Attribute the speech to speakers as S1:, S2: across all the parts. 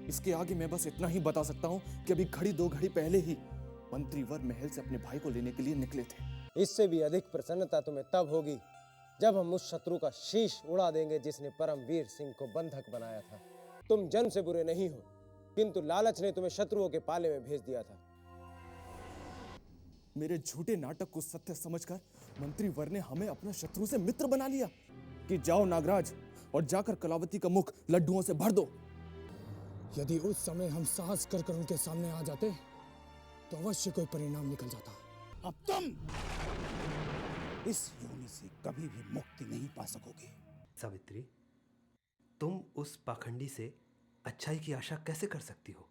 S1: इसके आगे मैं बस इतना ही बता सकता हूँ कि अभी घड़ी दो घड़ी पहले ही मंत्रीवर महल से अपने भाई को लेने के लिए निकले थे।
S2: इससे भी अधिक प्रसन्नता तुम्हें तब होगी जब हम उस शत्रु का शीश उड़ा देंगे जिसने परमवीर सिंह को बंधक बनाया था। तुम जन्म से बुरे नहीं हो, किंतु लालच ने तुम्हें शत्रुओं के पाले में भेज दिया था।
S1: मेरे झूठे नाटक को सत्य समझकर मंत्रीवर ने हमें अपना शत्रु से मित्र बना लिया कि जाओ नागराज और जाकर कलावती का मुख लड्डुओं से भर दो।
S3: यदि उस समय हम साहस कर उनके सामने आ जाते तो अवश्य कोई परिणाम निकल जाता।
S4: अब तुम इस योनि से कभी भी मुक्ति नहीं पा सकोगे।
S5: सावित्री, तुम उस पाखंडी से अच्छाई की आशा कैसे कर सकती हो?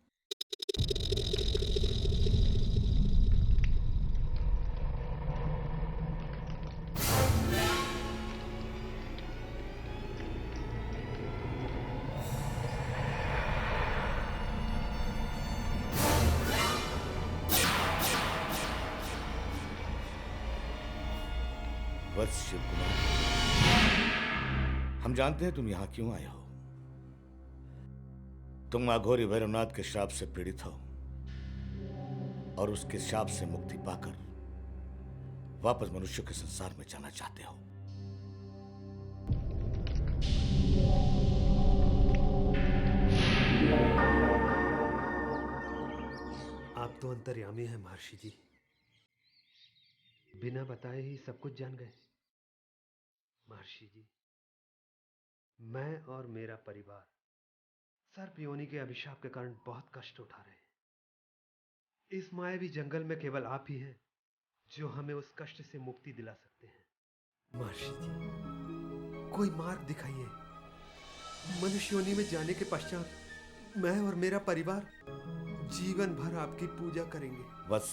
S6: वत्स शिवकुमार, हम जानते हैं तुम यहां क्यों आए हो। तुम अघोरी भैरवनाथ के श्राप से पीड़ित हो और उसके श्राप से मुक्ति पाकर वापस मनुष्य के संसार में जाना चाहते हो।
S5: आप तो अंतर्यामी हैं महर्षि जी, बिना बताए ही सब कुछ जान गए। महर्षि जी, मैं और मेरा परिवार सर्प योनि के अभिशाप के कारण बहुत कष्ट उठा रहे हैं। इस मायावी जंगल में केवल आप ही हैं जो हमें उस कष्ट से मुक्ति दिला सकते हैं। महर्षि जी, कोई मार्ग दिखाइए। मनुष्य योनि में जाने के पश्चात मैं और मेरा परिवार जीवन भर आपकी पूजा करेंगे।
S6: बस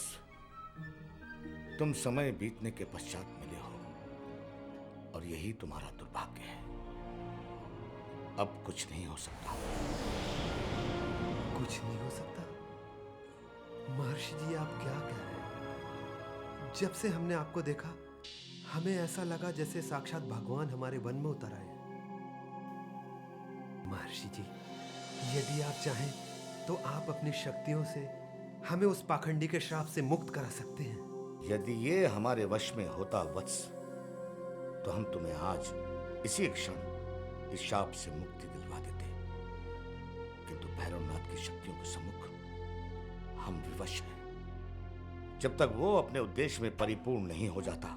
S6: तुम समय बीतने के पश्चात मिले हो और यही तुम्हारा दुर्भाग्य है। अब कुछ नहीं हो सकता।
S5: कुछ नहीं हो सकता? महर्षि जी, आप क्या कह रहे हैं? जब से हमने आपको देखा हमें ऐसा लगा जैसे साक्षात भगवान हमारे वन में उतर आए। महर्षि जी, यदि आप चाहें तो आप अपनी शक्तियों से हमें उस पाखंडी के श्राप से मुक्त करा सकते हैं।
S6: यदि ये हमारे वश में होता वत्स, तो हम तुम्हें आज इसी क्षण इस शाप से मुक्ति दिलवा देते। किंतु भैरवनाथ की शक्तियों के सम्मुख हम विवश हैं। जब तक वो अपने उद्देश्य में परिपूर्ण नहीं हो जाता,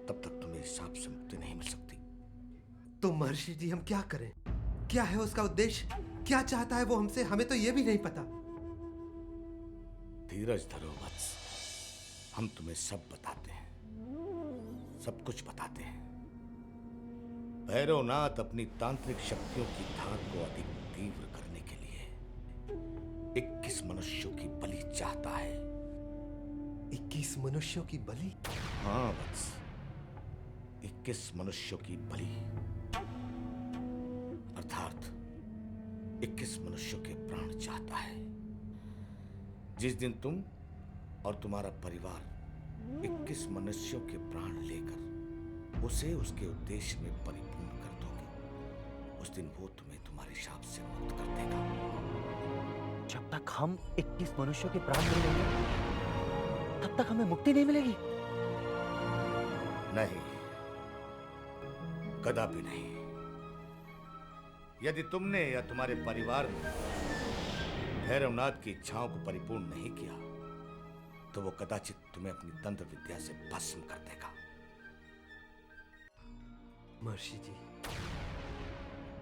S6: तब तक तुम्हें इस शाप से मुक्ति नहीं मिल सकती।
S5: तो महर्षि जी, हम क्या करें? क्या है उसका उद्देश्य? क्या चाहता है वो हमसे? हमें तो ये भी नहीं पता।
S6: धीरज धरो वत्स, हम तुम्हें सब बताते हैं, सब कुछ बताते हैं। भैरवनाथ अपनी तांत्रिक शक्तियों की धार को अधिक तीव्र करने के लिए 21 मनुष्यों की बलि चाहता है।
S5: 21 मनुष्यों की बलि?
S6: हाँ वत्स, 21 मनुष्यों की बलि, अर्थात 21 मनुष्यों के प्राण चाहता है। जिस दिन तुम और तुम्हारा परिवार 21 मनुष्यों के प्राण लेकर उसे उसके उद्देश्य में परिपूर्ण कर दोगे, उस दिन वो तुम्हें तुम्हारे शाप से मुक्त कर देगा।
S7: जब तक हम 21 मनुष्यों के प्राण नहीं लेंगे, तब तक हमें मुक्ति नहीं मिलेगी।
S6: नहीं, कदापि नहीं। यदि तुमने या तुम्हारे परिवार ने भैरवनाथ की इच्छाओं को परिपूर्ण नहीं किया, तो वो कदाचित तुम्हें अपनी तंत्र विद्या से भस्म कर देगा।
S5: महर्षि जी,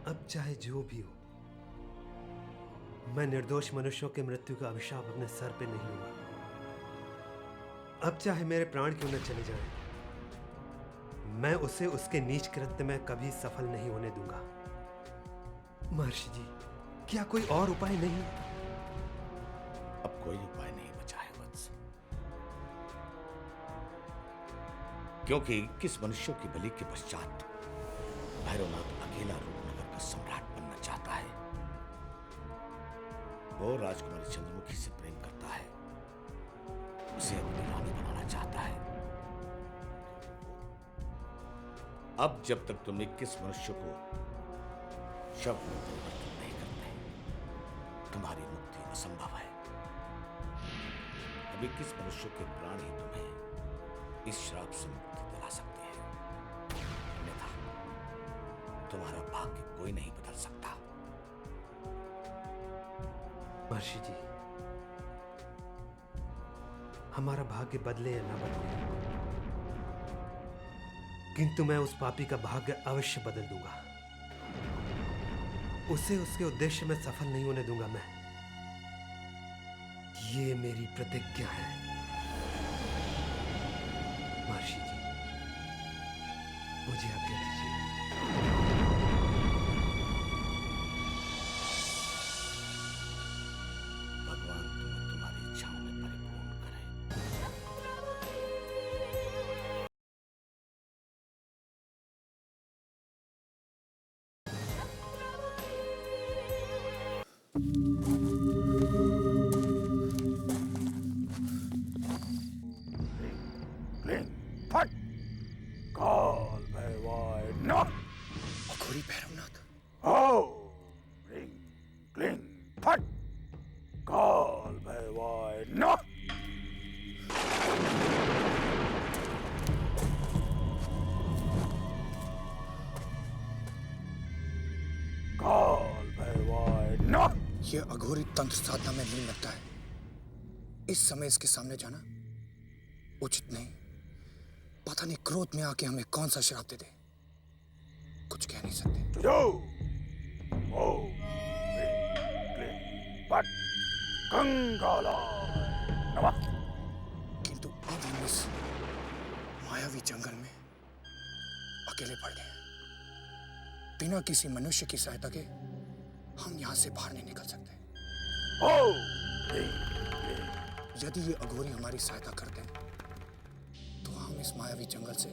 S5: अब चाहे जो भी हो, मैं निर्दोष मनुष्यों के मृत्यु का अभिशाप अपने सर पे नहीं लूंगा। अब चाहे मेरे प्राण क्यों न चले जाएं, मैं उसे उसके नीच कृत्य में कभी सफल नहीं होने दूंगा। महर्षि जी, क्या कोई और उपाय नहीं?
S6: अब कोई उपाय नहीं बचा है वत्स, क्योंकि 21 मनुष्यों की बलि के पश्चात भैरवनाथ अकेला रूपनगर का सम्राट बनना चाहता है। वो राजकुमारी चंद्रमुखी से प्रेम करता है, उसे अपनी रानी बनाना चाहता है। अब जब तक तुम 21 मनुष्यों को शव में परिवर्तित नहीं करते, तुम्हारी मुक्ति असंभव है। अब 21 मनुष्यों के प्राण ही तुम्हें इस श्राप से मुक्ति दिला सकते हैं, अन्यथा तुम्हारा भाग्य कोई नहीं बदल सकता।
S5: महर्षि जी, हमारा भाग्य बदले या ना बदले, किंतु मैं उस पापी का भाग्य अवश्य बदल दूंगा। उसे उसके उद्देश्य में सफल नहीं होने दूंगा मैं। ये मेरी प्रतिज्ञा है। महर्षि जी, मुझे आज्ञा दीजिए।
S6: भगवान तुम्हें तुम्हारी इच्छाओं में परिपूर्ण करे।
S4: क्लीं फट काल भैवाय नमः।
S3: अघोरी भैरवनाथ,
S4: ओ रिंग क्लीं फट काल भैवाय नमः। काल भैवाय नमः।
S3: ये अघोरी तंत्र साधना में लीन लगता है। इस समय इसके सामने जाना उचित नहीं। पता नहीं क्रोध में आके हमें कौन सा श्राप दे दे, कुछ कह नहीं सकते।
S4: जो ओ रिंग क्लीं फट कंगालाय नमः।
S3: किंतु अब हम इस मायावी जंगल में अकेले पड़ गए। बिना किसी मनुष्य की सहायता के हम यहाँ से बाहर नहीं निकल सकते।
S4: ओ रिंग
S3: यदि ये अघोरी हमारी सहायता करते हैं तो हम इस मायावी जंगल से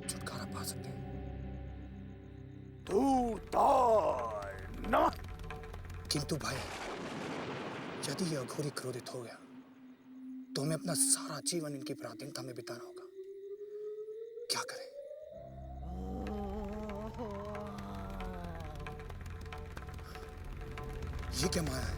S3: छुटकारा पा सकते हैं।
S4: धूर्ताय नमः।
S3: किंतु भाई, यदि ये अघोरी क्रोधित हो गया तो हमें अपना सारा जीवन इनकी पराधीनता में बिताना होगा। क्या करें? ये क्या माया है?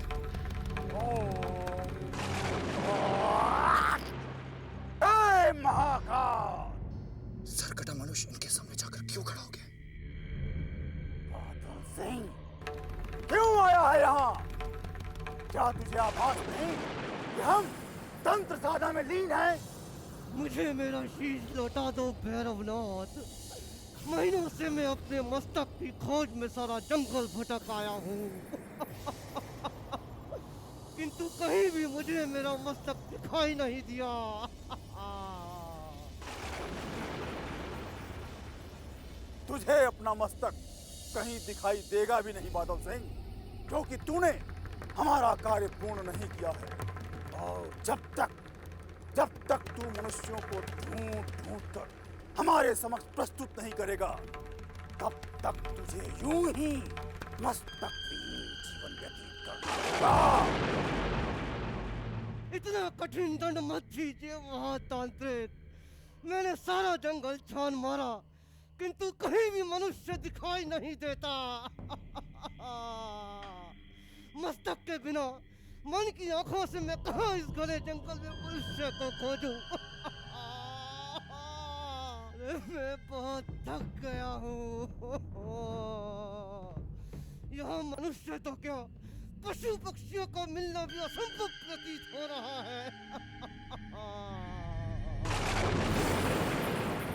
S4: हे महाकाल,
S3: सरकटा मनुष्य इनके सामने जाकर क्यों खड़ा हो गया?
S4: बादल सिंह क्यों आया है यहाँ? क्या तुझे आभास नहीं कि हम तंत्र साधना में लीन हैं?
S8: मुझे मेरा शीश लौटा दो भैरवनाथ। महीनों से मैं अपने मस्तक की खोज में सारा जंगल भटक आया हूँ, किंतु कहीं भी मुझे मेरा मस्तक दिखाई नहीं दिया।
S4: तुझे अपना मस्तक कहीं दिखाई देगा भी नहीं बादल सिंह, क्योंकि तूने हमारा कार्य पूर्ण नहीं किया है। और जब तक तू मनुष्यों को ढूंढ कर हमारे समक्ष प्रस्तुत नहीं करेगा, तब तक तुझे यूं ही मस्तक विहीन जीवन व्यतीत करना होगा।
S8: इतना कठिन दंड मत दीजिए महातांत्रिक। मैंने सारा जंगल छान मारा, किंतु कहीं भी मनुष्य दिखाई नहीं देता। मस्तक के बिना मन की आंखों से मैं कहाँ इस घने जंगल में मनुष्य को खोजूं? मैं बहुत थक गया हूँ। यहाँ मनुष्य तो क्या, पशु पक्षियों को मिलना भी असंभव प्रतीत हो रहा है।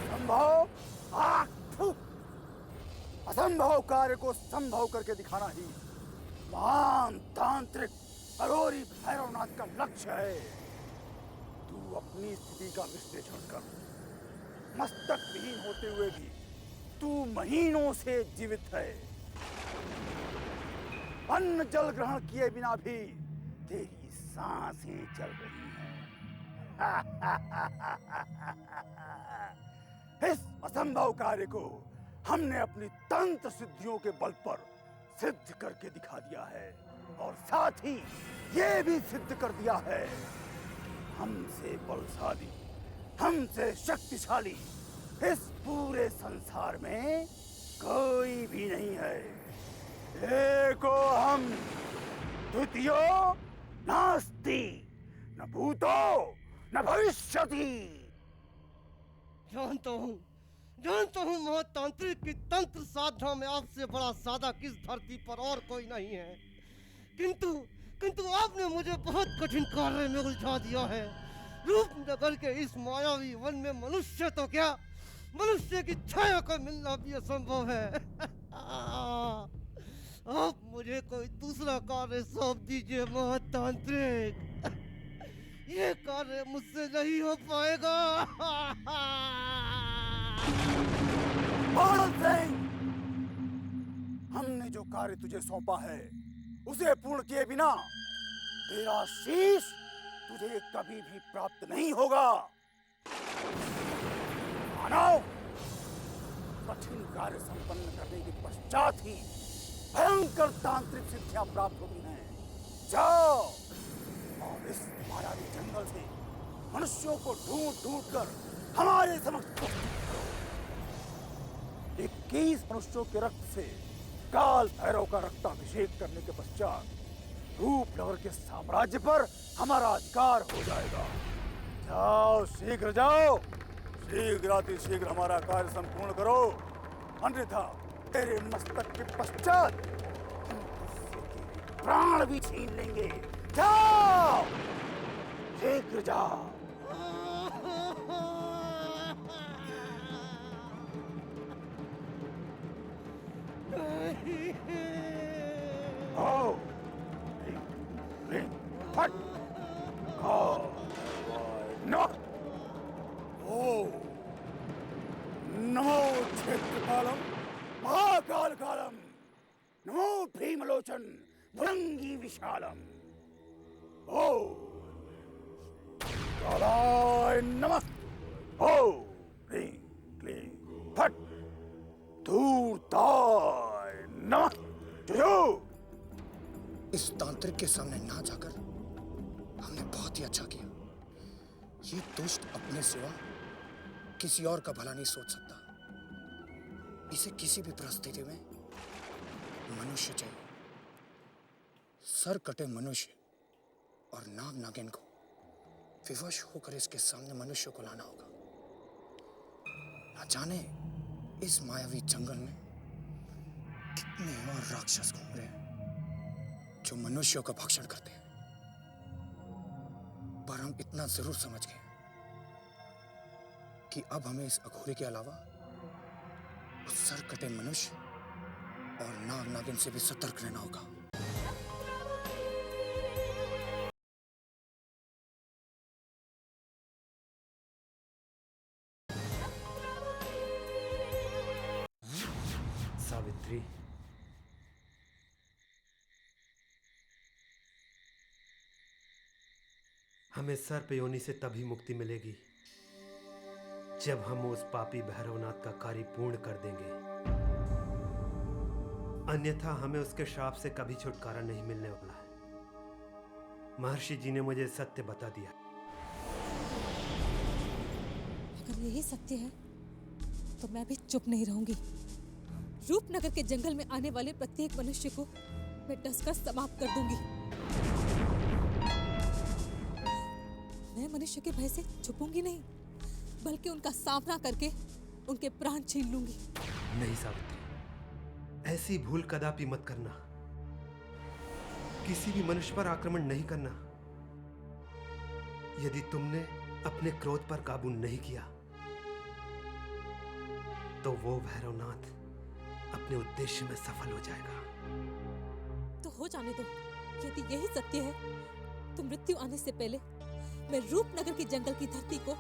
S4: संभव असंभव कार्य को संभव करके दिखाना ही महान तांत्रिक अघोरी भैरवनाथ का लक्ष्य है। तू अपनी स्थिति का विश्लेषण कर। मस्तक विहीन होते हुए भी तू महीनों से जीवित है। अन्न जल ग्रहण किए बिना भी तेरी सांसें चल रही हैं। इस असंभव कार्य को हमने अपनी तंत्र सिद्धियों के बल पर सिद्ध करके दिखा दिया है, और साथ ही ये भी सिद्ध कर दिया है कि हमसे बलशाली, हमसे शक्तिशाली इस पूरे संसार में कोई भी नहीं है। देखो हम द्वितीयो नास्ति, न भूतो न भविष्यति।
S8: जानता हूँ महातांत्रिक की तंत्र साधना में आपसे बड़ा सादा किस धरती पर और कोई नहीं है, किंतु आपने मुझे बहुत कठिन कार्य में उलझा दिया है। रूपनगर के इस मायावी वन में मनुष्य तो क्या, मनुष्य की छाया का मिलना भी असंभव है। आप मुझे कोई दूसरा कार्य सौंप दीजिए महातांत्रिक, ये कार्य मुझसे नहीं हो पाएगा।
S4: बाणन सिंह, हमने जो कार्य तुझे सौंपा है उसे पूर्ण किए बिना तेरा शीश तुझे कभी भी प्राप्त नहीं होगा। मानव, कठिन कार्य संपन्न करने के पश्चात ही भयंकर तांत्रिक सिद्धियां प्राप्त होती हैं। जाओ और इस मायावी जंगल से मनुष्यों को ढूंढ कर हमारे समक्ष 21 मनुष्यों के रक्त से काल भैरव का रक्ताभिषेक करने के पश्चात रूपनगर के साम्राज्य पर हमारा अधिकार हो जाएगा। जाओ, शीघ्र जाओ, शीघ्र हमारा कार्य संपूर्ण करो, अन्यथा तेरे मस्तक के पश्चात हम तुझसे तेरे प्राण भी छीन लेंगे। जाओ, शीघ्र जाओ। Oh! What? Oh! No! Oh! नमो क्षेत्रपालम महाकाल कालम, नमो भीमलोचन भुरंगी विशालम। ओ कालाय नमः। ओ क्लीं क्लीं फट धूर्ताय नमः। जुजो,
S3: इस तांत्रिक के सामने ना जाकर हमने बहुत ही अच्छा किया। ये दुष्ट अपने सिवा किसी और का भला नहीं सोच सकता। इसे किसी भी परिस्थिति में मनुष्य चाहिए। सर कटे मनुष्य और नाग नागिन को विवश होकर इसके सामने मनुष्य को लाना होगा। न जाने इस मायावी जंगल में कितने और राक्षस घूम रहे हैं जो मनुष्यों का भक्षण करते हैं। पर हम इतना जरूर समझ गए कि अब हमें इस अघोरी के अलावा उस सर कटे मनुष्य और नाग नागिन से भी सतर्क रहना होगा।
S5: सावित्री, हमें सर्प योनि से तभी मुक्ति मिलेगी जब हम उस पापी भैरवनाथ का कार्य पूर्ण कर देंगे। अन्यथा हमें उसके श्राप से कभी छुटकारा नहीं मिलने वाला है। महर्षि जी ने मुझे सत्य बता दिया।
S9: अगर यही सत्य है तो मैं भी चुप नहीं रहूंगी। रूपनगर के जंगल में आने वाले प्रत्येक मनुष्य को मैं डसकर समाप्त कर दूंगी। मैं मनुष्य के भय से छुपूंगी नहीं, बल्कि उनका सामना करके उनके प्राण छीन लूंगी।
S5: नहीं सावित्री, ऐसी भूल कदापि मत करना। किसी भी मनुष्य पर आक्रमण नहीं करना। यदि तुमने अपने क्रोध पर काबू नहीं किया तो वो भैरवनाथ अपने उद्देश्य में सफल हो जाएगा।
S9: तो हो जाने दो। यदि यही सत्य है तो मृत्यु आने से पहले मैं रूपनगर की जंगल की धरती को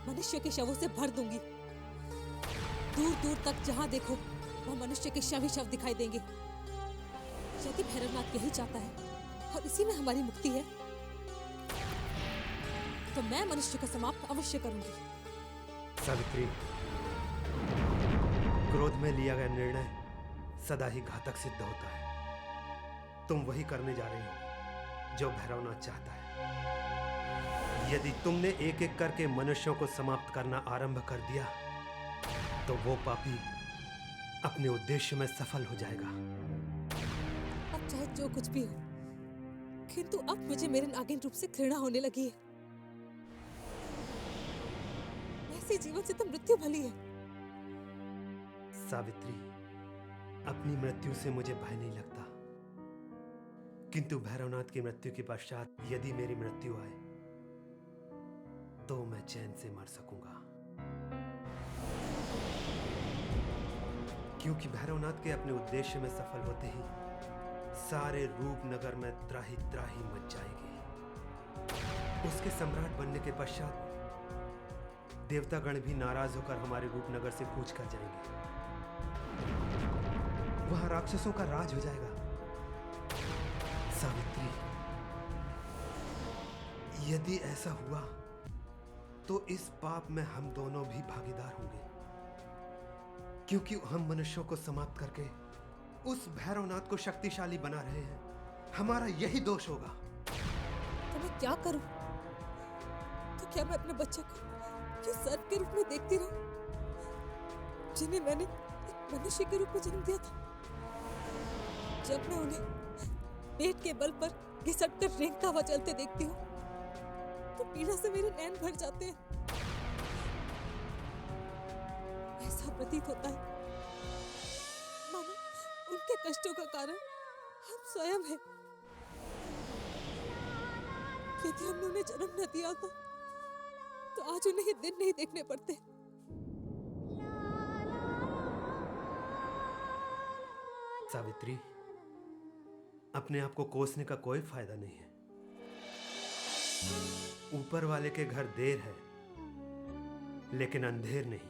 S9: मनुष्य के शवों से भर दूंगी। दूर दूर तक जहां देखो वहां मनुष्य के शव ही शव दिखाई देंगे। यदि भैरवनाथ यही चाहता है और इसी में हमारी मुक्ति है तो मैं मनुष्य को समाप्त अवश्य करूंगी।
S5: सावित्री, क्रोध में लिया गया निर्णय सदा ही घातक सिद्ध होता है। तुम वही करने जा रही हो जो भैरवनाथ चाहता है। यदि तुमने एक एक करके मनुष्यों को समाप्त करना आरंभ कर दिया तो वो पापी अपने उद्देश्य में सफल हो जाएगा।
S9: अब चाहे जो कुछ भी हो, किंतु अब मुझे मेरे नागिन रूप से घृणा होने लगी है। ऐसे जीवन से तो मृत्यु भली है।
S5: सावित्री, अपनी मृत्यु से मुझे भय नहीं लगता, किंतु भैरवनाथ की मृत्यु के पश्चात यदि मेरी मृत्यु आए तो मैं चैन से मर सकूंगा, क्योंकि भैरवनाथ के अपने उद्देश्य में सफल होते ही सारे रूपनगर में त्राही त्राही मच जाएगी। उसके सम्राट बनने के पश्चात देवतागण भी नाराज होकर हमारे रूपनगर से कूच कर जाएंगे। वहां राक्षसों का राज हो जाएगा। सावित्री, यदि ऐसा हुआ तो इस पाप में हम दोनों भी भागीदार होंगे, क्योंकि हम मनुष्यों को समाप्त करके उस भैरवनाथ को शक्तिशाली बना रहे हैं। हमारा यही दोष होगा।
S9: तो मैं क्या करूं? तो क्या मैं अपने बच्चे को क्यों सर्प के रूप में देखती रहूं, जिन्हें मैंने एक मनुष्य के रूप में जन्म दिया था? जब मैं उन्हें पेट के बल पर घिसट कर रेंगता हुआ चलते देखती हूँ तो पीड़ा से मेरे नैन भर जाते हैं। ऐसा प्रतीत होता है मानो उनके कष्टों का कारण हम स्वयं हैं। यदि हमने उन्हें जन्म न दिया होता तो आज उन्हें ये दिन नहीं देखने पड़ते।
S5: सावित्री, अपने आप को कोसने का कोई फायदा नहीं है। ऊपर वाले के घर देर है लेकिन अंधेर नहीं।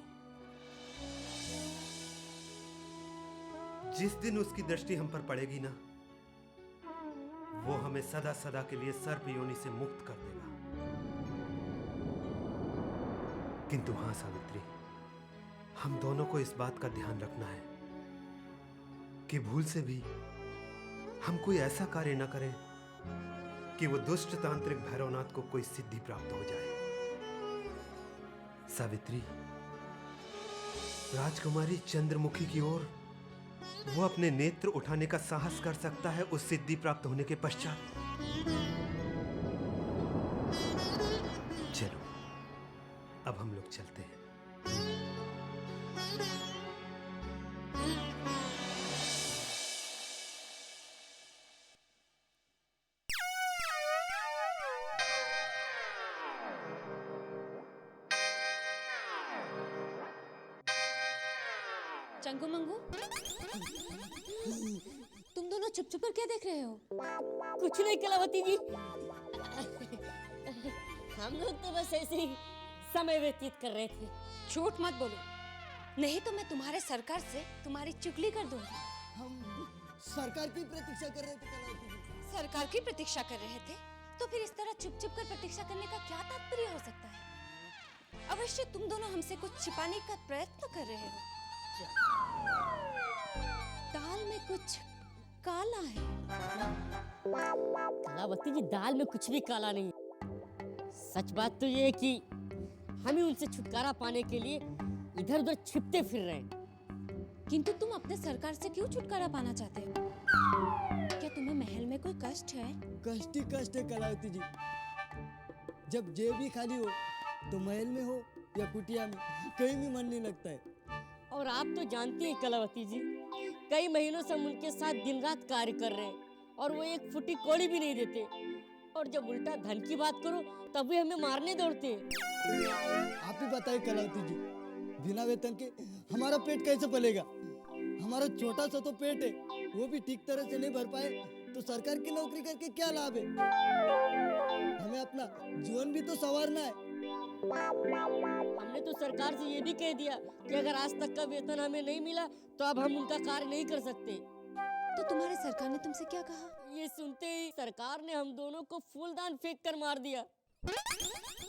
S5: जिस दिन उसकी दृष्टि हम पर पड़ेगी ना, वो हमें सदा सदा के लिए सर्प योनि से मुक्त कर देगा। किंतु हां सावित्री, हम दोनों को इस बात का ध्यान रखना है कि भूल से भी हम कोई ऐसा कार्य न करें कि वो दुष्ट तांत्रिक भैरवनाथ को कोई सिद्धि प्राप्त हो जाए। सावित्री, राजकुमारी चंद्रमुखी की ओर वो अपने नेत्र उठाने का साहस कर सकता है उस सिद्धि प्राप्त होने के पश्चात। चलो, अब हम लोग चलते हैं।
S10: चंगू मंगू, तुम दोनों चुप चुप कर क्या देख रहे हो?
S11: कुछ नहीं कलावती जी, हम लोग तो बस ऐसे ही समय व्यतीत कर रहे थे।
S10: झूठ मत बोलो, नहीं तो मैं तुम्हारे सरकार से तुम्हारी चुगली कर दूंगी।
S8: हम सरकार की प्रतीक्षा कर रहे थे कलावती जी।
S10: सरकार की प्रतीक्षा कर रहे थे तो फिर इस तरह चुप चुप कर प्रतीक्षा करने का क्या तात्पर्य हो सकता है? अवश्य तुम दोनों हमसे कुछ छिपाने का प्रयत्न कर रहे हो। दाल में कुछ काला है।
S11: कलावती जी, दाल में कुछ भी काला नहीं। सच बात तो ये है कि हम ही उनसे छुटकारा पाने के लिए इधर उधर छिपते फिर रहे हैं।
S10: किंतु तुम अपने सरकार से क्यों छुटकारा पाना चाहते हो? क्या तुम्हें महल में कोई कष्ट है?
S8: कष्ट ही कष्ट है कलावती जी। जब जेब भी खाली हो तो महल में हो या कुटिया में, कहीं भी मन नहीं लगता है।
S11: और आप तो जानती हैं कलावती जी, कई महीनों से हम उनके साथ दिन रात कार्य कर रहे हैं और वो एक फुटी कौड़ी भी नहीं देते। और जब उल्टा धन की बात करो तब भी हमें मारने दौड़ते हैं।
S8: आप ही बताइए कलावती जी, बिना वेतन के हमारा पेट कैसे पलेगा? हमारा छोटा सा तो पेट है, वो भी ठीक तरह से नहीं भर पाए तो सरकार की नौकरी करके क्या लाभ है? हमें अपना जीवन भी तो संवारना है।
S11: हमने तो सरकार से ये भी कह दिया कि अगर आज तक का वेतन हमें नहीं मिला तो अब हम उनका कार्य नहीं कर सकते।
S10: तो तुम्हारे सरकार ने तुमसे क्या कहा?
S11: ये सुनते ही सरकार ने हम दोनों को फूलदान फेंक कर मार दिया।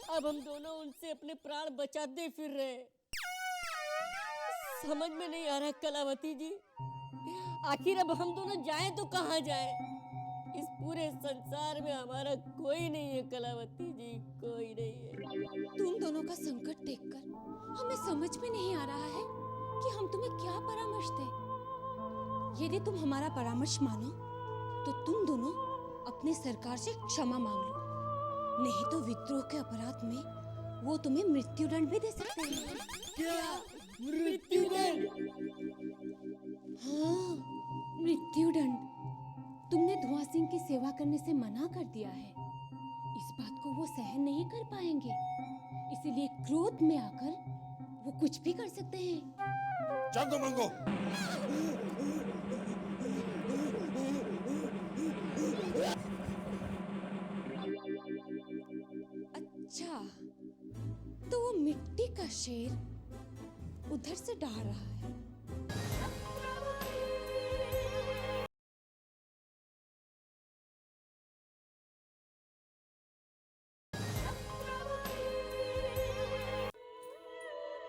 S11: अब हम दोनों उनसे अपने प्राण बचाते फिर रहे। समझ में नहीं आ रहा कलावती जी, आखिर अब हम दोनों जाएं तो कहाँ जाएं? इस पूरे संसार में हमारा कोई नहीं है कलावती जी, कोई नहीं है।
S10: तुम दोनों का संकट देखकर हमें समझ में नहीं आ रहा है कि हम तुम्हें क्या परामर्श दें। यदि तुम हमारा परामर्श मानो तो तुम दोनों अपने सरकार से क्षमा मांग लो, नहीं तो विद्रोह के अपराध में वो तुम्हें मृत्युदंड भी दे सकते हैं।
S11: क्या मृत्युदंड?
S10: हाँ, मृत्युदंड। तुमने धुआं सिंह की सेवा करने से मना कर दिया है। इस बात को वो सहन नहीं कर पाएंगे, इसीलिए क्रोध में आकर वो कुछ भी कर सकते हैं।
S6: चंगो मंगो,
S10: अच्छा, तो वो मिट्टी का शेर उधर से डा रहा है।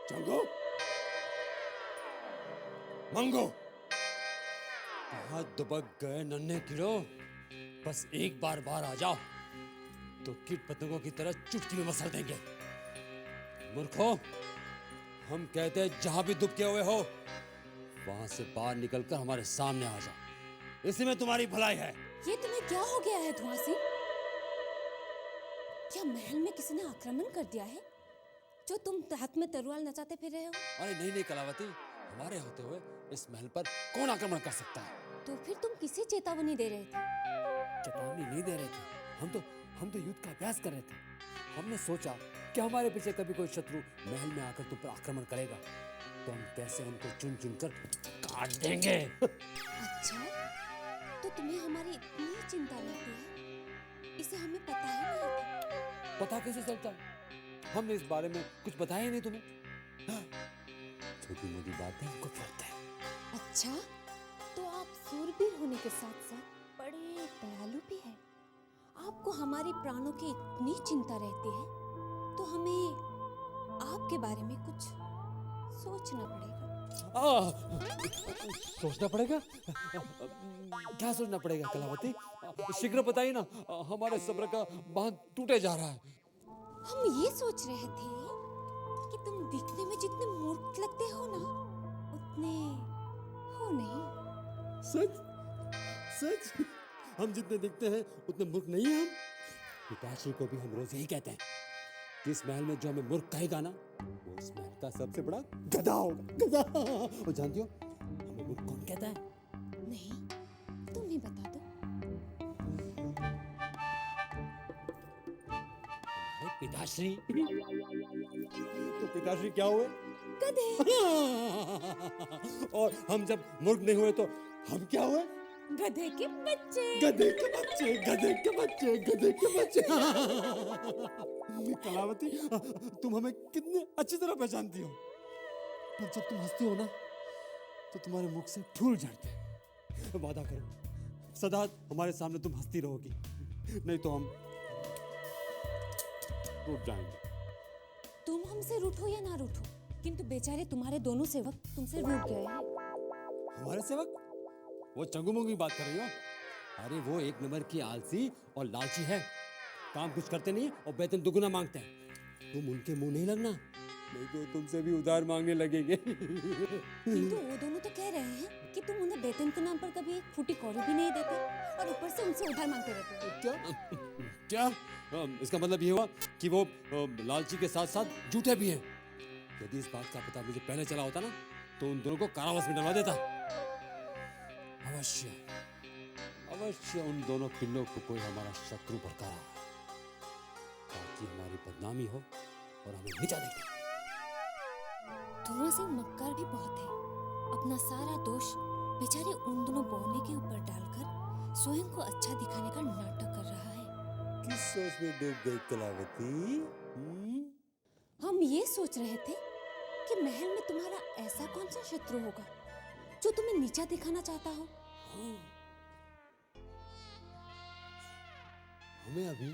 S6: चंगो मंगो,
S12: कहाँ दुबक गए नन्हे कीड़ो? बस एक बार आ जाओ तो कीट पतंगों की तरह चुटकी में मसल देंगे। मूर्खो, हम कहते हैं जहां भी दुबके हुए हो वहां से बाहर निकलकर हमारे सामने आ जाओ, इसी में तुम्हारी भलाई है।
S10: ये तुम्हें क्या हो गया है धुआं सिंह? क्या महल में किसी ने आक्रमण कर दिया है जो तुम हाथ में तलवार नचाते फिर रहे हो?
S12: अरे नहीं कलावती, हमारे होते हुए इस महल पर कौन आक्रमण कर सकता है?
S10: तो फिर तुम किसी चेतावनी दे रहे थे?
S12: चेतावनी नहीं दे रहे थे, हम तो युद्ध का अभ्यास कर रहे थे। हमने सोचा कि हमारे पीछे कभी कोई शत्रु महल में आकर तुम पर आक्रमण करेगा तो हम कैसे उनको चुन चुन कर काट देंगे।
S10: अच्छा, तो तुम्हें हमारी इतनी चिंता रहती है, इसे हमें पता ही नहीं था।
S12: पता कैसे चलता? हमने इस बारे में कुछ बताया ही नहीं तुम्हें। छोटी मोटी बातें हमको पता है।
S10: अच्छा, तो आप सूरबीर होने के साथ साथ बड़े दयालु भी हैं। आपको हमारे प्राणों की इतनी चिंता रहती है तो हमें आपके बारे में कुछ सोचना पड़ेगा।
S12: सोचना पड़ेगा? क्या सोचना पड़ेगा कलावती? शीघ्र बताइए ना, हमारे सब्र का बांध टूटे जा रहा है।
S10: हम ये सोच रहे थे कि तुम दिखने में जितने मूर्ख लगते हो ना, उतने हो नहीं।
S12: सच? हम जितने दिखते हैं उतने मूर्ख नहीं हैं हम। पिताश्री को भी हम रोज यही कहते हैं कि इस महल में जो हमें मूर्ख कहेगा ना, वो इस महल का सबसे बड़ा गधा होगा, गधा। और जानती हो हमें मूर्ख कौन कहता है?
S10: नहीं, तुम ही बता दो।
S12: हमारे पिताश्री। तो पिताश्री क्या हुए?
S10: गधे।
S12: और हम जब मूर्ख नहीं हुए तो हम क्या हुए?
S10: गधे के बच्चे।
S12: गधे के बच्चे, गधे के बच्चे, गधे के बच्चे। कलावती, तुम हमें कितने अच्छी तरह पहचानती हो, पर जब तुम हंसती हो ना तो तुम्हारे मुख से फूल झड़ते हैं। वादा करो सदा हमारे सामने तुम हंसती रहोगी, नहीं तो हम टूट जाएंगे।
S10: तुम हमसे रूठो या ना रूठो, किंतु बेचारे तुम्हारे दोनों सेवक तुमसे रूठ गए हैं।
S12: हमारे सेवक? वो चंगू मंगू की बात कर रही हो? अरे वो एक नंबर की आलसी और लालची है, काम कुछ करते नहीं और वेतन दुगुना मांगते हैं। तुम उनके मुंह नहीं लगना, नहीं तो तुमसे भी उधार मांगने लगेंगे।
S10: किंतु वो दोनों तो कह रहे हैं कि तुम उन्हें वेतन के नाम पर कभी एक फूटी कौड़ी भी नहीं देते और ऊपर से उनसे उधार मांगते रहते हो।
S12: क्या? इसका मतलब ये हुआ कि वो लालची के साथ साथ झूठे भी हैं। यदि इस बात का पता मुझे पहले चला होता ना तो उन दोनों को कारावास में डलवा देता। अवश्य उन दोनों पिल्लों को कोई हमारा शत्रु भड़का रहा है ताकि हमारी बदनामी हो और हमें नीचा देखे।
S10: धुआं सिंह मक्कार भी बहुत है, अपना सारा दोष बेचारे उन दोनों बौने के ऊपर डालकर स्वयं को अच्छा दिखाने का नाटक कर रहा है।
S12: किस सोच में डूब गई कलावती?
S10: हम ये सोच रहे थे कि महल में तुम्हारा ऐसा कौन सा शत्रु होगा जो तुम्हें नीचा दिखाना चाहता हो।
S12: हमें अभी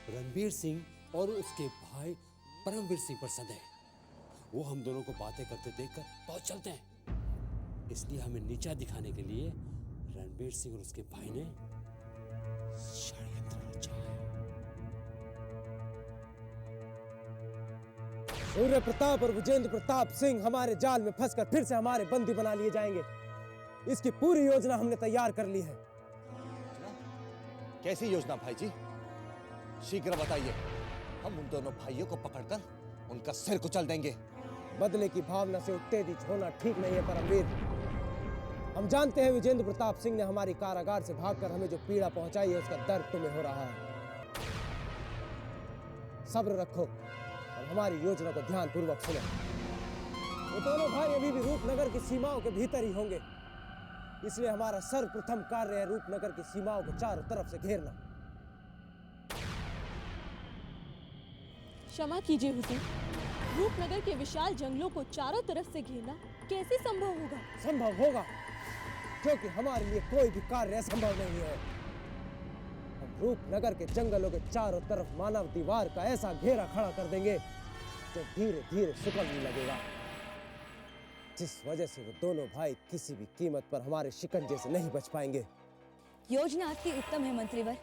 S12: रणबीर सिंह और उसके भाई परमवीर सिंह पर संदेह है। वो हम दोनों को बातें करते देखकर बहुत चलते हैं, इसलिए हमें नीचा दिखाने के लिए रणबीर सिंह और उसके भाई ने षड्यंत्र रचा है।
S2: सूर्य प्रताप और विजेंद्र प्रताप सिंह हमारे जाल में फंसकर फिर से हमारे बंदी बना लिए जाएंगे। इसकी पूरी योजना हमने तैयार कर ली है।
S6: कैसी योजना भाई जी? शीघ्र बताइए, हम उन दोनों भाइयों को पकड़कर उनका सिर कुचल देंगे।
S2: बदले की भावना से उत्तेजित होना ठीक नहीं है परमवीर। हम जानते हैं विजेंद्र प्रताप सिंह ने हमारी कारागार से भागकर हमें जो पीड़ा पहुंचाई है उसका दर्द तुम्हें हो रहा है। सब्र रखो और हमारी योजना को ध्यानपूर्वक सुनो। वो दोनों भाई अभी भी रूपनगर की सीमाओं के भीतर ही होंगे, इसलिए हमारा सर्वप्रथम कार्य है रूपनगर की सीमाओं को चारों तरफ से घेरना।
S13: क्षमा कीजिए हुजूर, रूपनगर के विशाल जंगलों को चारों तरफ से घेरना कैसे संभव होगा?
S2: संभव होगा, क्योंकि हमारे लिए कोई भी कार्य असंभव नहीं है। हम रूपनगर के जंगलों के चारों तरफ मानव दीवार का ऐसा घेरा खड़ा कर देंगे जो धीरे धीरे सिकुड़ने लगेगा, जिस वजह से वो दोनों भाई किसी भी कीमत पर हमारे शिकंजे से नहीं बच पाएंगे।
S14: योजना आपकी उत्तम है मंत्रीवर।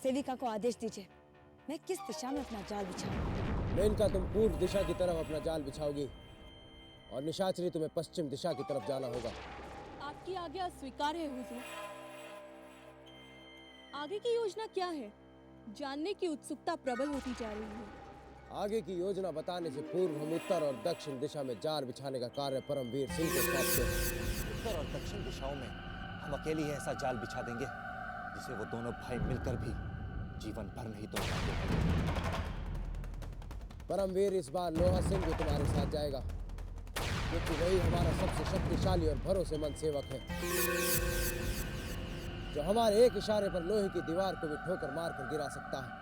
S14: सेविका को आदेश दीजिए, मैं किस दिशा में अपना जाल बिछाऊं?
S2: मेनका, तुम पूर्व दिशा की तरफ अपना जाल बिछाओगी और निशाचरी तुम्हें पश्चिम दिशा की तरफ जाना होगा।
S13: आपकी आज्ञा स्वीकार है हुजूर। आगे की योजना क्या है? जानने की उत्सुकता प्रबल होती जा रही है।
S2: आगे की योजना बताने से पूर्व हम उत्तर और दक्षिण दिशा में जाल बिछाने का कार्य परमवीर सिंह को सौंपते हैं।
S6: उत्तर और दक्षिण दिशाओं में हम अकेले ही ऐसा जाल बिछा देंगे जिसे वो दोनों भाई मिलकर भी जीवन भर नहीं तोड़ पाएंगे।
S2: परमवीर, इस बार लोहा सिंह भी तुम्हारे साथ जाएगा, क्योंकि वही हमारा सबसे शक्तिशाली और भरोसेमंद सेवक है, जो हमारे एक इशारे पर लोहे की दीवार को भी ठोकर मार कर गिरा सकता है।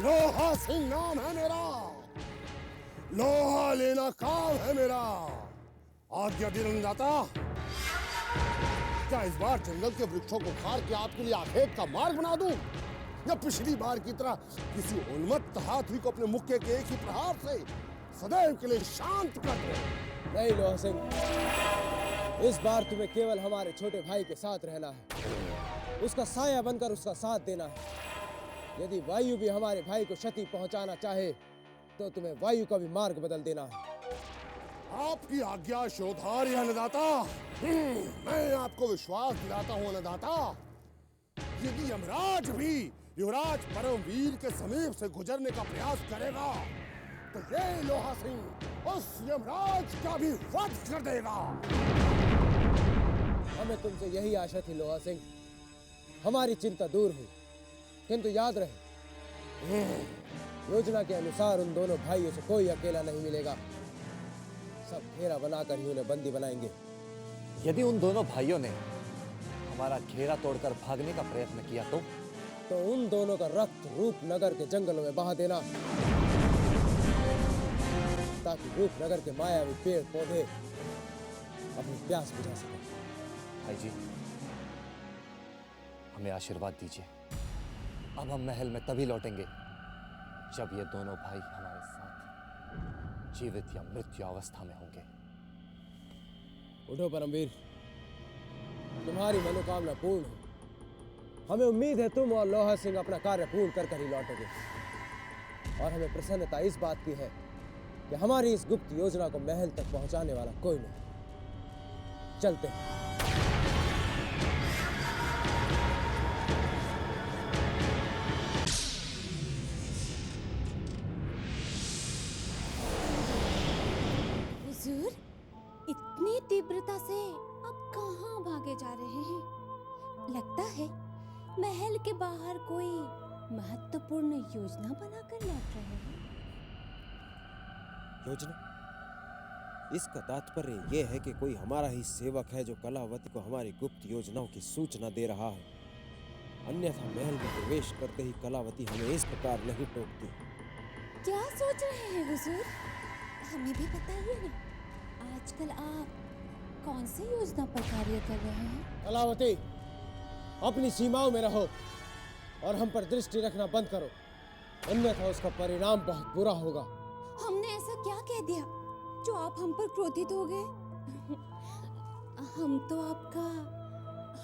S15: लोहा सिंह नाम है मेरा, लोहा लेना काम है मेरा। आज्ञा दिनदाता, क्या इस बार जंगल के वृक्षों को उखाड़ के आपके लिए आखेट का मार्ग बना दूं, या पिछली बार की तरह किसी उन्मत्त हाथी को अपने मुक्के के एक ही प्रहार से सदैव के लिए शांत कर दूं?
S2: नहीं लोहा सिंह, इस बार तुम्हें केवल हमारे छोटे भाई के साथ रहना है, उसका साया बनकर उसका साथ देना है। यदि वायु भी हमारे भाई को क्षति पहुंचाना चाहे तो तुम्हें वायु का भी मार्ग बदल देना है।
S15: आपकी आज्ञा शोधार्य अन्नदाता। मैं आपको विश्वास दिलाता हूं अन्नदाता, यदि यमराज भी युवराज परमवीर के समीप से गुजरने का प्रयास करेगा तो ये लोहा सिंह उस यमराज का भी वध कर देगा।
S2: हमें तुमसे यही आशा थी लोहा सिंह, हमारी चिंता दूर हुई, किंतु याद रहे योजना के अनुसार उन दोनों भाइयों से कोई अकेला नहीं मिलेगा, सब घेरा बनाकर ही उन्हें बंदी बनाएंगे।
S6: यदि उन दोनों भाइयों ने हमारा घेरा तोड़कर भागने का प्रयत्न किया तो
S2: उन दोनों का रक्त रूपनगर के जंगलों में बहा देना, ताकि रूपनगर के मायावी पेड़ पौधे अपनी प्यास बुझा सकें।
S6: भाई जी, हमें आशीर्वाद दीजिए। अब हम महल में तभी लौटेंगे जब ये दोनों भाई हमारे साथ जीवित या मृत्यु अवस्था में होंगे।
S2: उठो परमवीर, तुम्हारी मनोकामना पूर्ण हो। हमें उम्मीद है तुम और लोहा सिंह अपना कार्य पूर्ण कर कर ही लौटोगे, और हमें प्रसन्नता इस बात की है कि हमारी इस गुप्त योजना को महल तक पहुंचाने वाला कोई नहीं। चलते हैं।
S10: हुजूर, इतनी तीव्रता से अब कहाँ भागे जा रहे हैं? लगता है महल के बाहर कोई महत्वपूर्ण योजना बनाकर लौट रहे हैं।
S2: योजना? इसका तात्पर्य यह है कि कोई हमारा ही सेवक है जो कलावती को हमारी गुप्त योजनाओं की सूचना दे रहा है, अन्यथा महल में प्रवेश करते ही कलावती हमें इस प्रकार नहीं टोकती।
S10: क्या सोच रहे हैं हुजूर? हमें भी बताइए ना, आजकल आप कौन सी योजना पर कार्य कर रहे हैं?
S2: कलावती, अपनी सीमाओं में रहो और हम पर दृष्टि रखना बंद करो। अन्यथा उसका परिणाम बहुत बुरा होगा।
S10: हमने ऐसा क्या कह दिया जो आप हम पर क्रोधित हो गए? हम तो आपका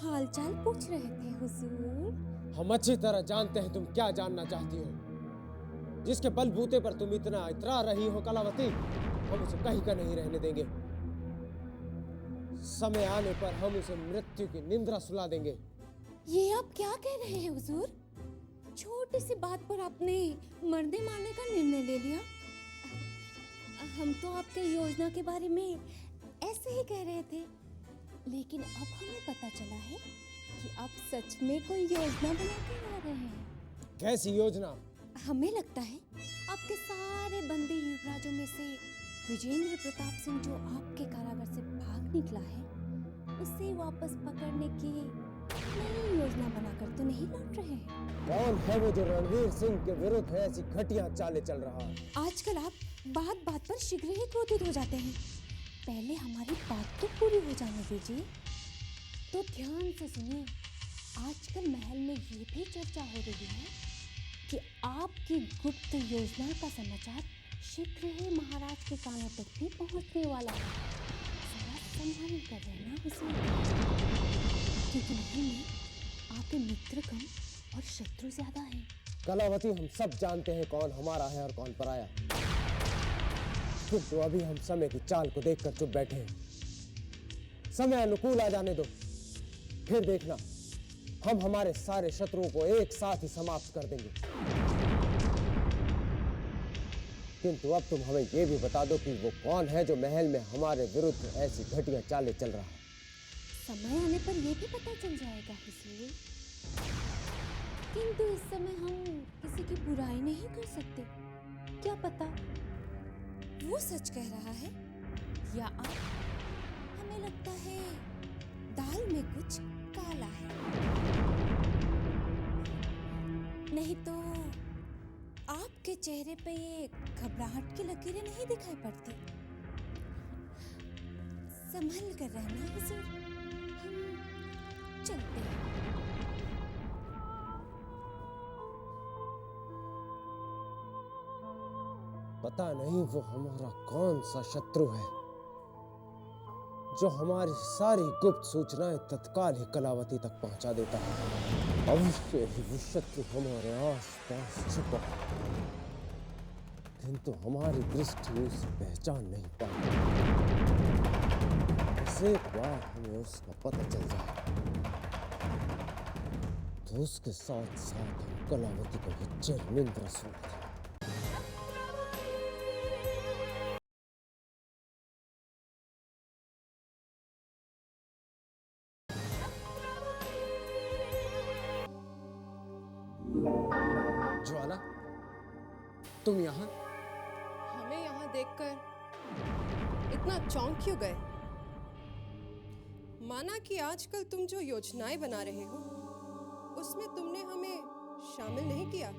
S10: हालचाल पूछ रहे थे हुजूर।
S2: हम अच्छी तरह जानते हैं तुम क्या जानना चाहती हो। जिसके बलबूते पर तुम इतना इतरा रही हो कलावती, हम उसे कहीं का नहीं रहने देंगे। समय आने पर हम उसे मृत्यु की निंद्रा सुला देंगे।
S10: ये आप क्या कह रहे हैं हुजूर? छोटी सी बात पर आपने मरने मारने का निर्णय ले लिया। हम तो आपके योजना के बारे में ऐसे ही कह रहे थे, लेकिन अब हमें पता चला है कि आप सच में कोई योजना बना के आ रहे हैं।
S2: कैसी योजना?
S10: हमें लगता है आपके सारे बंदी युवराजों में से विजेंद्र प्रताप सिंह जो आपके कारागार से भाग निकला है, उसे वापस पकड़ने की नई योजना बनाकर तो नहीं लौट रहे हैं।
S2: कौन है वो जो रणवीर सिंह के विरुद्ध ऐसी घटिया चालें चल रहा है?
S10: आजकल आप बात बात पर शीघ्र ही क्रोधित हो जाते हैं। पहले हमारी बात तो पूरी हो जाने दीजिए। तो ध्यान से सुनिए, आजकल महल में ये भी चर्चा हो रही है कि आपकी गुप्त योजना का समाचार शीघ्र ही महाराज के कानों तक भी पहुंचने वाला है। जरा संभाल कर रहना हुजूर, क्योंकि महल में आपके मित्र कम और शत्रु ज्यादा हैं।
S2: कलावती, हम सब जानते हैं कौन हमारा है और कौन पराया। तो अभी हम समय की चाल को देखकर चुप बैठे हैं। समय अनुकूल आ जाने दो, फिर देखना हम हमारे सारे शत्रुओं को एक साथ ही समाप्त कर देंगे। किंतु अब तुम हमें यह भी बता दो कि वो कौन है जो महल में हमारे विरुद्ध ऐसी घटिया चालें चल रहा है।
S10: समय आने पर यह भी पता चल जाएगा हुजूर। किंतु इस समय हम किसी की बुराई नहीं कर सकते। क्या पता वो सच कह रहा है या आप। हमें लगता है दाल में कुछ काला है। नहीं तो आपके चेहरे पे ये घबराहट की लकीरें नहीं दिखाई पड़ती। संभल कर रहना हुजूर, हम चलते हैं।
S2: पता नहीं वो हमारा कौन सा शत्रु है जो हमारी सारी गुप्त सूचनाएं तत्काल ही कलावती तक पहुंचा देता है। अवश्य ही वो शत्रु हमारे आसपास छुपा, किंतु हमारी दृष्टि उसे पहचान नहीं पाती। बस एक बार हमें उसका पता चल जाए तो उसके साथ साथ हम कलावती को भी चिर निंद्रा सुला दें। ज्वाला, तुम यहाँ?
S16: हमें यहाँ देखकर इतना चौंक क्यों गए? माना कि आजकल तुम जो योजनाएं बना रहे हो उसमें तुमने हमें शामिल नहीं किया,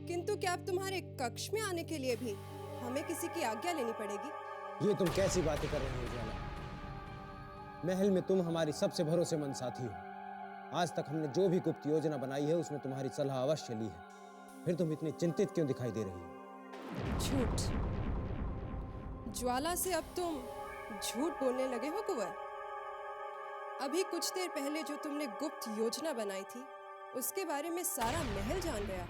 S16: किंतु क्या अब तुम्हारे कक्ष में आने के लिए भी हमें किसी की आज्ञा लेनी पड़ेगी?
S2: ये तुम कैसी बातें कर रही हो ज्वाला? महल में तुम हमारी सबसे भरोसेमंद साथी हो। आज तक हमने जो भी गुप्त योजना बनाई है उसमें तुम्हारी सलाह अवश्य ली है। फिर तुम इतनी चिंतित क्यों दिखाई दे रही हो?
S16: झूठ। ज्वाला से अब तुम झूठ बोलने लगे हो कुंवर। अभी कुछ देर पहले जो तुमने गुप्त योजना बनाई थी उसके बारे में सारा महल जान गया,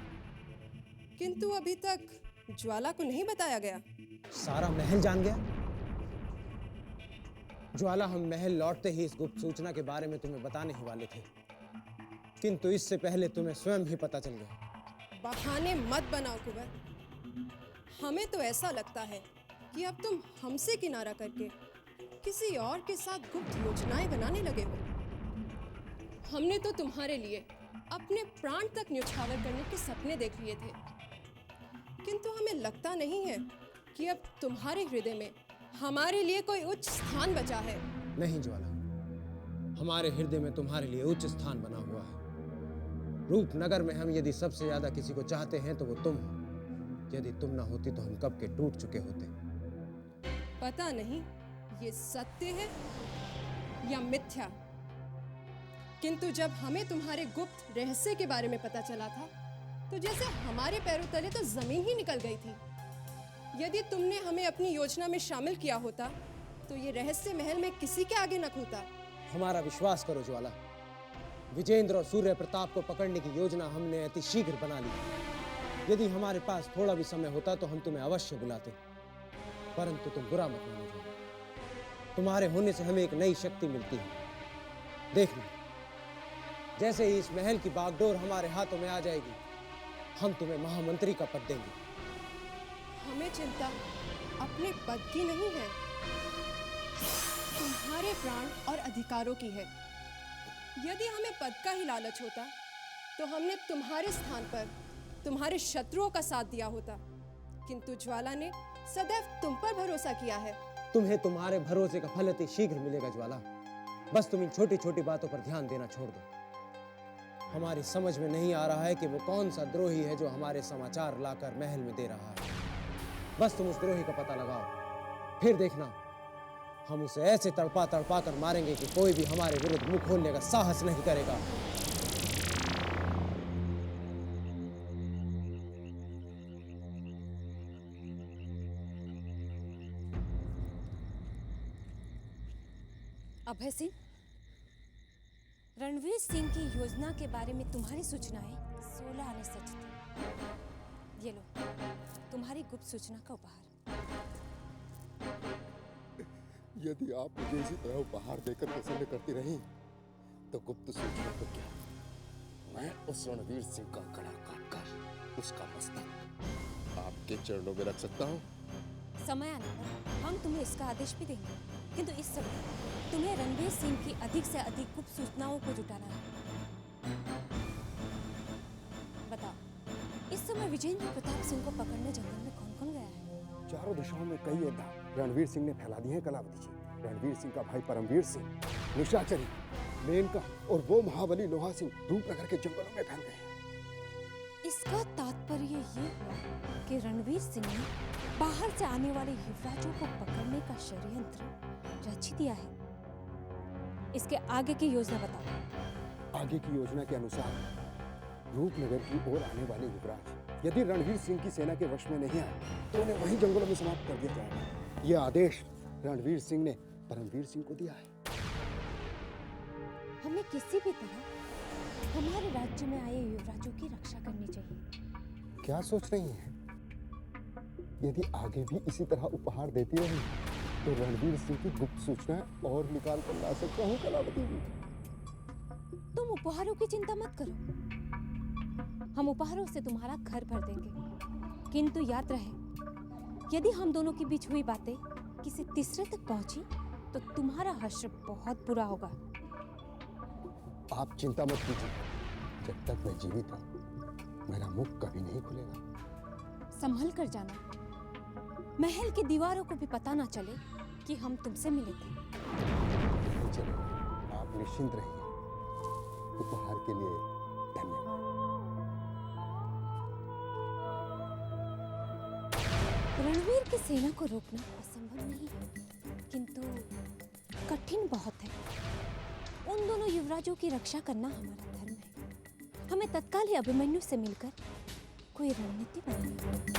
S16: किंतु अभी तक ज्वाला को नहीं बताया गया।
S2: सारा महल जान गया? ज्वाला, हम महल लौटते ही इस गुप्त सूचना के बारे में तुम्हें बताने ही वाले थे, किंतु इससे पहले तुम्हें स्वयं ही पता चल गया।
S16: बहाने मत बनाओ कुंवर। हमें तो ऐसा लगता है कि अब तुम हमसे किनारा करके किसी और के साथ गुप्त योजनाएं बनाने लगे हो। हमने तो तुम्हारे लिए अपने प्राण तक न्यौछावर करने के सपने देख लिए थे, किंतु हमें लगता नहीं है कि अब तुम्हारे हृदय में हमारे लिए कोई उच्च स्थान बचा है।
S2: नहीं ज्वाला, हमारे हृदय में तुम्हारे लिए उच्च स्थान बना हुआ है। रूपनगर में हम यदि सबसे ज्यादा किसी को चाहते हैं तो वो तुम हो। यदि तुम ना होती तो हम कब के टूट चुके होते।
S16: पता नहीं ये सत्य है या मिथ्या, किंतु जब हमें तुम्हारे गुप्त रहस्य के बारे में पता चला था तो जैसे हमारे पैरों तले तो जमीन ही निकल गई थी। यदि तुमने हमें अपनी योजना में शामिल किया होता तो ये रहस्य महल में किसी के आगे न खुलता।
S2: हमारा विश्वास करो ज्वाला, विजेंद्र और सूर्य प्रताप को पकड़ने की योजना हमने अति शीघ्र बना ली। यदि हमारे पास थोड़ा भी समय होता तो हम तुम्हें अवश्य बुलाते, परंतु तुम बुरा मत मानो ज्वाला, तुम्हारे होने से हमें एक नई शक्ति मिलती है। देखना, जैसे ही इस महल की बागडोर हमारे हाथों में आ जाएगी, हम तुम्हें महामंत्री का पद देंगे।
S16: हमें चिंता अपने पद की नहीं है, तुम्हारे प्राण और अधिकारों की है। यदि हमें पद का ही लालच होता तो हमने तुम्हारे स्थान पर तुम्हारे शत्रुओं का साथ दिया होता, किंतु ज्वाला ने सदैव तुम पर भरोसा किया है।
S2: तुम्हें तुम्हारे भरोसे का फल अति शीघ्र मिलेगा ज्वाला। बस तुम इन छोटी छोटी बातों पर ध्यान देना छोड़ दो। हमारी समझ में नहीं आ रहा है कि वो कौन सा द्रोही है जो हमारे समाचार लाकर महल में दे रहा है। बस तुम उस द्रोही का पता लगाओ, फिर देखना हम उसे ऐसे तड़पा तड़पा कर मारेंगे कि कोई भी हमारे विरुद्ध मुंह खोलने का साहस नहीं करेगा।
S14: अभय सिंह, रणवीर सिंह की योजना के बारे में तुम्हारी सूचनाएं 16 आने सच थी। ये लो, तुम्हारी गुप्त सूचना का उपहार।
S15: यदि आप मुझे इसी तरह उपहार देकर प्रसन्न करती रही तो गुप्त सूचना तो क्या, मैं उस रणवीर सिंह का गला काटकर उसका मस्तक आपके चरणों में रख सकता हूँ।
S14: समय आने पर हम तुम्हें इसका आदेश भी देंगे, किंतु इस समय तुम्हें रणवीर सिंह की अधिक से अधिक गुप्त सूचनाओं को जुटाना है। बताओ, इस समय विजेंद्र प्रताप सिंह को पकड़ने जंगल में कौन कौन गया है?
S15: चारों दिशाओं में कई योद्धा रणवीर सिंह ने फैला दी है कलावती जी। रणवीर सिंह का भाई परमवीर सिंह, निशाचरी, मेनका और वो महाबली लोहा सिंह रूपनगर के जंगलों में फैल गए हैं।
S14: इसका तात्पर्य ये हुआ कि रणवीर सिंह ने बाहर से आने वाले युवराजों को पकड़ने का षड्यंत्र रच दिया है। इसके आगे की योजना बताओ।
S15: आगे की योजना के अनुसार रूपनगर की ओर आने वाले युवराज यदि रणवीर सिंह की सेना के वश में नहीं आए तो उन्हें वहीं जंगलों में समाप्त कर दिया जाएगा। यह आदेश रणवीर सिंह ने परमवीर सिंह को दिया है।
S14: हमें किसी भी तरह हमारे राज्य में आए युवराजों की रक्षा करनी चाहिए।
S15: क्या सोच रही हैं? यदि आगे भी इसी तरह उपहार देती रही तो रणवीर सिंह की गुप्त सूचना और निकाल कर ला सकता हूँ कलावती जी।
S14: तुम उपहारों की चिंता मत करो, हम उपहारों से तुम्हारा घर भर देंगे, किंतु याद रहे यदि हम दोनों के बीच हुई बातें किसी तीसरे तक पहुंची तो तुम्हारा हश्र बहुत बुरा होगा।
S15: आप चिंता मत कीजिए, जब तक मैं जीवित हूँ मेरा मुख कभी नहीं खुलेगा।
S14: संभल कर जाना, महल की दीवारों को भी पता ना चले कि हम तुमसे मिले थे।
S15: नहीं चलेगा, आप निश्चिंत रहिए। उपहार के लिए धन्यवाद।
S14: रणवीर की सेना को रोकना असंभव नहीं है, किंतु कठिन बहुत है। उन दोनों युवराजों की रक्षा करना हमारा धर्म है। हमें तत्काल ही अभिमन्यु से मिलकर कोई रणनीति बनानी होगी।